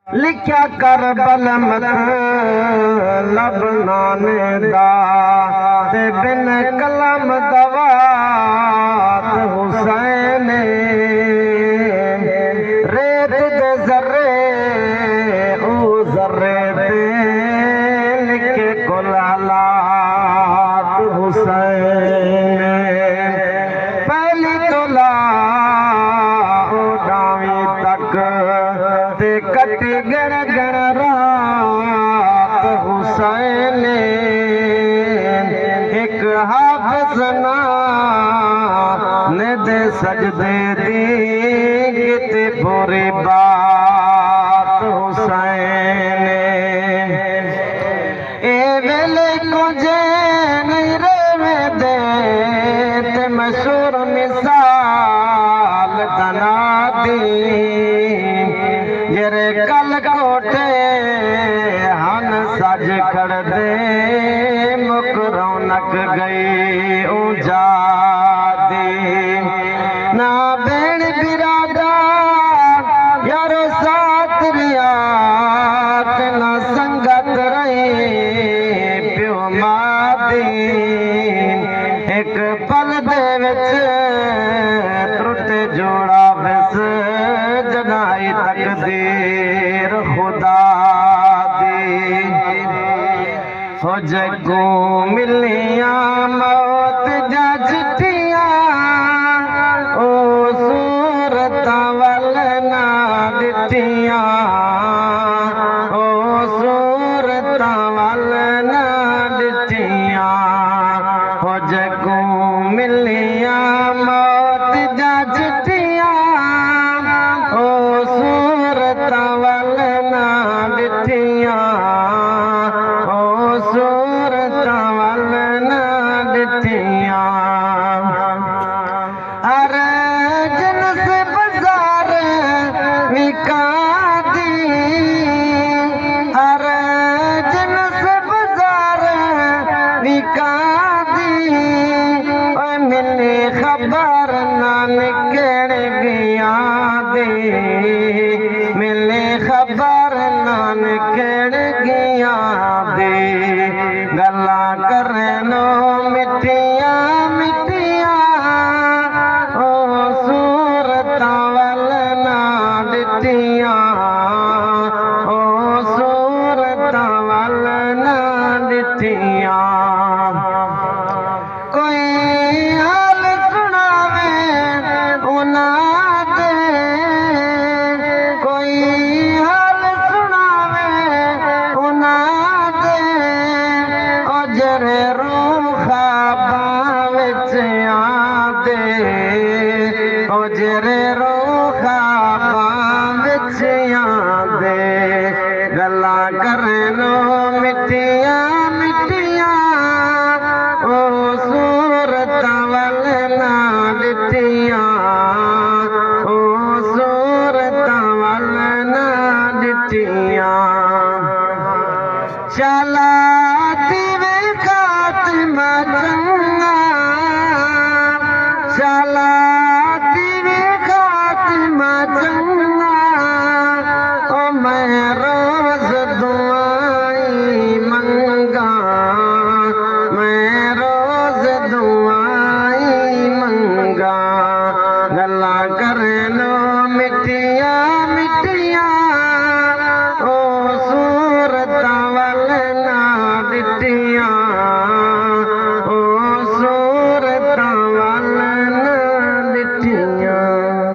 लिख्या करबल लबनान दा ते बिन कलम दवात हुसैन रेत दे जर्रे ओ जर्रे ते लिखे कुल हालात हुसैन पहली तोला उड़ावी तक ते कटी गण गण रात हुसैन एक हाफिज ना ने दे सजदे दी किते पूरी बात हुसैन ए वेले कुझे नहीं रेवे दे ते मशहूर मिसाल तना दी जरे कल कोटे हन सज खड़ दे मुक रौनक गई ऊंजा दी ना भेण बिरादा यारो साथ रियात ना संगत रही प्यो मादी एक पल दे विच त्रुट जोड़ा विस जनाई तकदीर खुदा दी हो जगो मिलिया मौत जा चिट्ठियां ओ सूरत वल ना दिठियां ओ सूरत वल ना दिठियां हो जगो मिलिया मौत जा चिट्ठियां ओ सूरत वल ना दिठियां ओ सूरत वल ना दिठियां हर जिनस बाजार विका दी हर जिनस बाजार विका दी मिली खबर ना निकल गया दे मिली खबर ना निकल गया दे गल्ला करनो मिठिया मिठिया ओ सूरत वल ना दिठिया ओ सूरत वल ना दिठिया कोई हाल सुनावे उना दे कोई हाल सुनावे उना दे ओ जरे रूखा विच आदे ओ जरे रूखा विच आदे गल्ला करनो मिठिया मिठिया ओ सूरत वल ना दिठियां ओ सूरत वल ना दिठियां चल